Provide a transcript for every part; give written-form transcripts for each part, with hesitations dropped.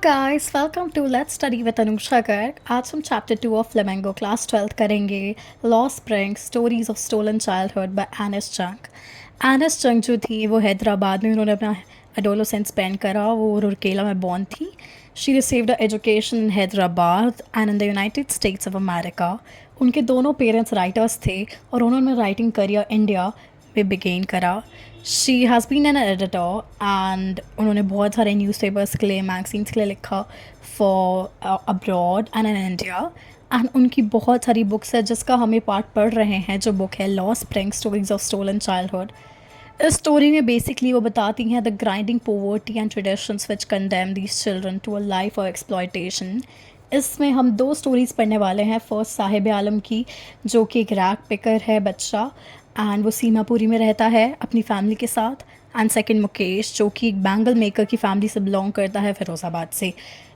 Guys, welcome to let's study with Anusha Garg. आज हम chapter 2 of Flamingo class 12th करेंगे। Lost spring stories of stolen childhood by Anees Jung. Anees चंग जो थी वो हैदराबाद में उन्होंने अपना एडोलोसेंस स्पेंड करा। वो रूरकेला में बॉर्न थी। She received education in Hyderabad and in the United States of America. उनके दोनों पेरेंट्स राइटर्स थे और उन्होंने राइटिंग करियर इंडिया में बिगेन करा। She has been an editor and उन्होंने बहुत सारे न्यूज़पेपर्स के लिए मैगजीन्स के लिए लिखा for abroad and in India. And उनकी बहुत सारी बुक्स है जिसका हमें पार्ट पढ़ रहे हैं, जो बुक है Lost spring stories of stolen Childhood. इस स्टोरी में बेसिकली वो बताती हैं the grinding poverty and traditions which condemn these children to a life of exploitation. इसमें हम दो स्टोरीज़ पढ़ने वाले हैं। फर्स्ट साहिब आलम की, जो कि एक रैग पिकर है बच्चा एंड वो सीमापुरी में रहता है अपनी फैमिली के साथ। एंड सेकंड मुकेश, जो कि एक बैंगल मेकर की फैमिली से बिलोंग करता है फिरोज़ाबाद से।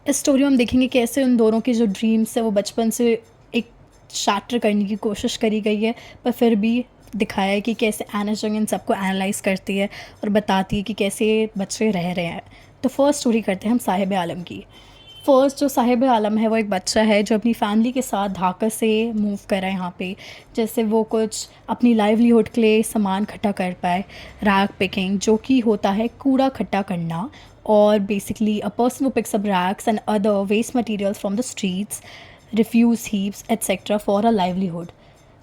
इस स्टोरी में हम देखेंगे कैसे उन दोनों के जो ड्रीम्स है वो बचपन से एक शैटर करने की कोशिश करी गई है, पर फिर भी दिखाया है कि कैसे एनिस चंग इन सबको एनालाइज करती है और बताती है कि कैसे बच्चे रह रहे हैं। तो फर्स्ट स्टोरी करते हैं हम साहिब आलम की। फर्स्ट जो साहिब आलम है वो एक बच्चा है जो अपनी फैमिली के साथ ढाका से मूव कर रहा है यहाँ पे, जैसे वो कुछ अपनी लाइवलीहुड के लिए सामान इकट्ठा कर पाए। रैग पिकिंग, जो कि होता है कूड़ा इकट्ठा करना, और basically a person who picks up rags and other waste materials from the streets, refuse heaps etcetera for a livelihood.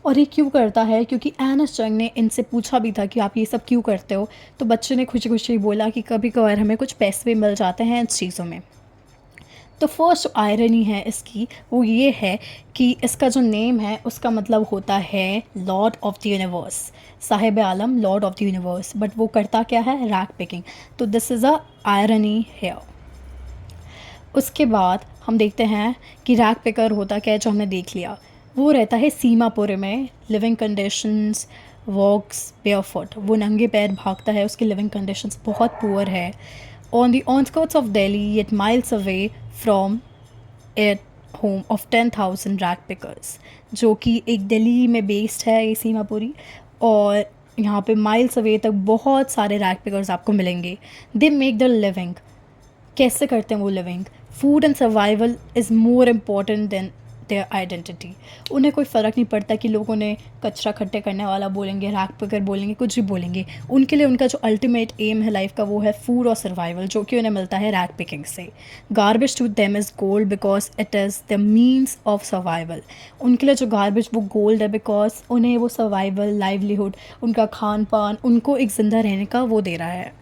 और ये क्यों करता है? क्योंकि एनिस चंग ने इनसे पूछा भी था कि आप ये सब क्यों करते हो, तो बच्चे ने खुशी खुशी बोला कि कभी कभार हमें कुछ पैसे भी मिल जाते हैं इन चीज़ों में। तो फर्स्ट आयरनी है इसकी वो ये है कि इसका जो नेम है उसका मतलब होता है lord of the universe. Saheb Alam lord of the universe, but वो करता क्या है? Rag picking. तो this is a irony here. उसके बाद हम देखते हैं कि रैग पिकर होता क्या है, जो हमने देख लिया। वो रहता है सीमापुर में। लिविंग कंडीशंस, वॉक्स बेयरफुट, वो नंगे पैर भागता है। उसकी लिविंग कंडीशंस बहुत पुअर है। On the outskirts of Delhi, yet miles away from it home of 10,000 rag pickers, जो कि एक दिल्ली में बेस्ड है ये सीमापुरी। और यहाँ पे माइल्स अवे तक बहुत सारे रैग पिकर्स आपको मिलेंगे। They make the living. कैसे करते हैं वो living? Food and survival is more important than their identity. उन्हें कोई फ़र्क नहीं पड़ता कि लोग उन्हें कचरा इकट्ठे करने वाला बोलेंगे, रैग पिकर बोलेंगे, कुछ भी बोलेंगे। उनके लिए उनका जो अल्टीमेट एम है लाइफ का वो है फूड और सर्वाइवल, जो कि उन्हें मिलता है रैग पिकिंग से। Garbage to them is gold because it is the means of survival. उनके लिए जो गार्बेज वो गोल्ड है बिकॉज उन्हें वो सर्वाइवल, लाइवलीहुड, उनका खान पान, उनको एक ज़िंदा रहने का वो दे रहा है।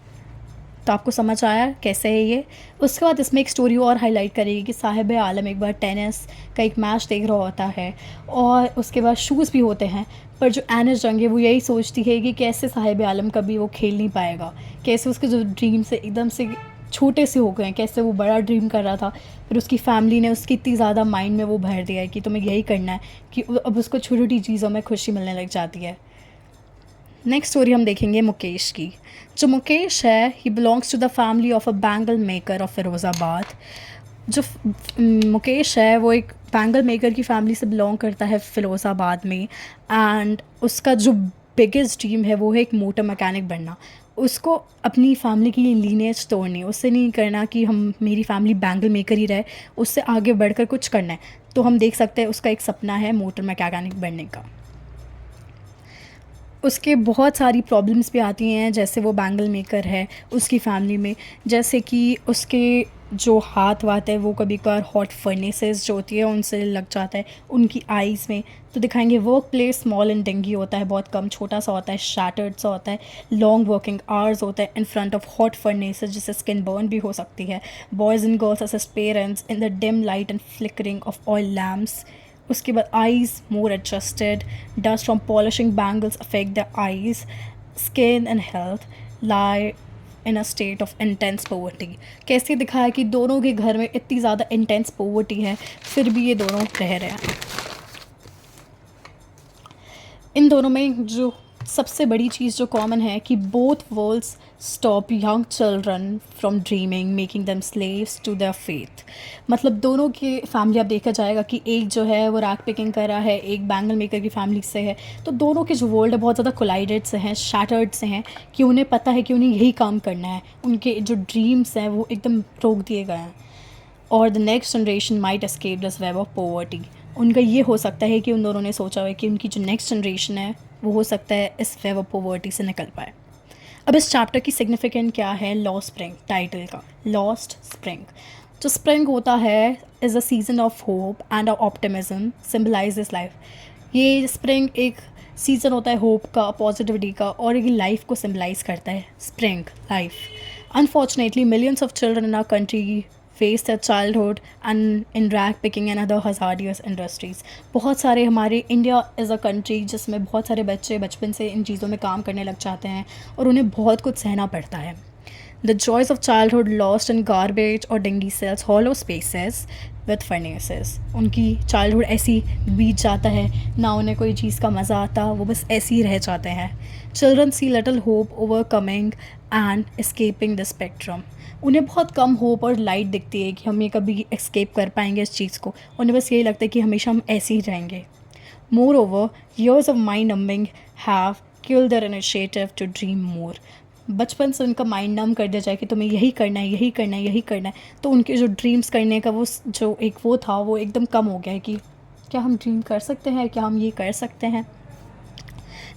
तो आपको समझ आया कैसे है ये? उसके बाद इसमें एक स्टोरी और हाईलाइट करेगी कि साहिब आलम एक बार टेनिस का एक मैच देख रहा होता है और उसके बाद शूज़ भी होते हैं, पर जो एनिस चंग है वो यही सोचती है कि कैसे साहिब आलम कभी वो खेल नहीं पाएगा, कैसे उसके जो ड्रीम्स है एकदम से छोटे से हो गए हैं, कैसे वो बड़ा ड्रीम कर रहा था, फिर उसकी फैमिली ने उसकी इतनी ज़्यादा माइंड में वो भर दिया है कि तुम्हें यही करना है, कि अब उसको छोटी छोटी चीज़ों में खुशी मिलने लग जाती है। नेक्स्ट स्टोरी हम देखेंगे मुकेश की। जो मुकेश है he belongs to the family of a bangle maker of Firozabad. जो मुकेश है वो एक बैंगल मेकर की फैमिली से बिलोंग करता है फिरोज़ाबाद में। एंड उसका जो बिगेस्ट ड्रीम है वो है एक मोटर मैकेनिक बनना। उसको अपनी फैमिली की लीनेज तोड़नी, उससे नहीं करना कि हम मेरी फैमिली बैंगल मेकर ही रहे, उससे आगे बढ़कर कुछ करना है। तो हम देख सकते हैं उसका एक सपना है मोटर मैकेनिक बनने का। उसके बहुत सारी प्रॉब्लम्स भी आती हैं, जैसे वो बैंगल मेकर है उसकी फैमिली में, जैसे कि उसके जो हाथ वाथ है वो कभी कभार हॉट फर्नेसेस जो होती है उनसे लग जाता है, उनकी आइज़ में। तो दिखाएंगे work place small and dinghy होता है, बहुत कम, छोटा सा होता है, शैटर्ड सा होता है। लॉन्ग वर्किंग आवर्स होता है in front of hot furnaces, जिससे स्किन बर्न भी हो सकती है। Boys and girls assist parents in the dim light and flickering of oil lamps. उसके बाद eyes more adjusted, dust from polishing bangles affect the eyes, skin and health lie in a state of intense poverty. कैसे दिखाया कि दोनों के घर में इतनी ज़्यादा इंटेंस पोवर्टी है, फिर भी ये दोनों रह रहे हैं। इन दोनों में जो सबसे बड़ी चीज़ जो कॉमन है कि both worlds stop young children from dreaming, making them slaves to their faith. मतलब दोनों की फैमिली अब देखा जाएगा कि एक जो है वो रैग पिकिंग कर रहा है, एक बैंगल मेकर की फैमिली से है। तो दोनों के जो वर्ल्ड है बहुत ज़्यादा कोलाइडेड से हैं, शैटर्ड से हैं, कि उन्हें पता है कि उन्हें यही काम करना है, उनके जो ड्रीम्स हैं वो एकदम रोक दिए गए हैं। और the next generation might escape this web of poverty. उनका ये हो सकता है कि उन दोनों ने सोचा हुआ कि उनकी जो नेक्स्ट जनरेशन है वो हो सकता है इस वेब ऑफ पॉवर्टी से निकल पाए। अब इस चैप्टर की सिग्निफिकेंट क्या है लॉस्ट स्प्रिंग टाइटल का, लॉस्ट स्प्रिंग। जो स्प्रिंग होता है is a season of hope and optimism symbolise this life. ये स्प्रिंग एक सीज़न होता है होप का, पॉजिटिविटी का, और ये लाइफ को सिम्बलाइज करता है spring life. Unfortunately millions of children in our country face their childhood and in rag picking and other hazardous industries। बहुत सारे हमारे इंडिया इज़ अ कंट्री जिसमें बहुत सारे बच्चे बचपन से इन चीज़ों में काम करने लग जाते हैं और उन्हें बहुत कुछ सहना पड़ता है। The joys of childhood lost in garbage और dingy cells hollow spaces with furnaces. उनकी चाइल्डहुड ऐसी बीत जाता है, ना उन्हें कोई चीज़ का मज़ा आता, वो बस ऐसे ही रह जाते हैं। Children see little hope overcoming and escaping the spectrum. उन्हें बहुत कम होप और लाइट दिखती है कि हम ये कभी एस्केप कर पाएंगे इस चीज़ को। उन्हें बस यही लगता है कि हमेशा हम ऐसे ही रहेंगे। Moreover years of mind numbing have killed their initiative to dream more. बचपन से उनका माइंड नम कर दिया जाए कि तुम्हें यही करना है, यही करना है, यही करना है, तो उनके जो ड्रीम्स करने का वो जो एक वो था वो एकदम कम हो गया है कि क्या हम ड्रीम कर सकते हैं, क्या हम ये कर सकते हैं।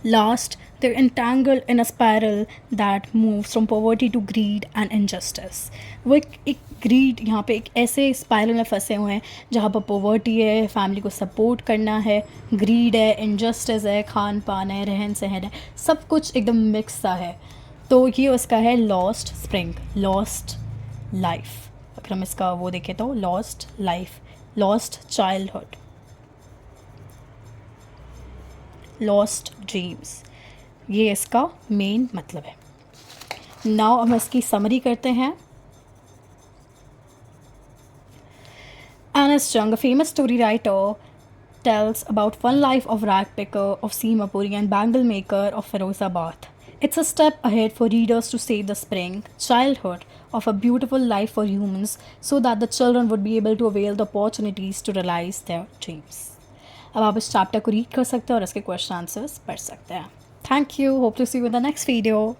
Last, they're entangled in a spiral that moves from poverty to greed and injustice। वो एक ग्रीड यहाँ पे एक ऐसे स्पायरल में फंसे हुए हैं जहाँ पर पॉवर्टी है, फैमिली को सपोर्ट करना है, ग्रीड है, इनजस्टिस है, खान पान है, रहन सहन है, सब कुछ एकदम मिक्स सा है। तो ये उसका है लॉस्ट स्प्रिंग, लॉस्ट लाइफ। अगर हम इसका वो देखें तो lost life, lost childhood, lost dreams, ये इसका मेन मतलब है। नाउ हम इसकी समरी करते हैं। Anas Jung, a famous story writer, tells about one life of rag picker of Seemapuri and bangle maker of Ferozabad. It's a step ahead for readers to save the spring, childhood of a beautiful life for humans so that the children would be able to avail the opportunities to realize their dreams। अब आप इस chapter को read कर सकते हैं और इसके question answers पढ़ सकते हैं। Thank you, hope to see you in the next video.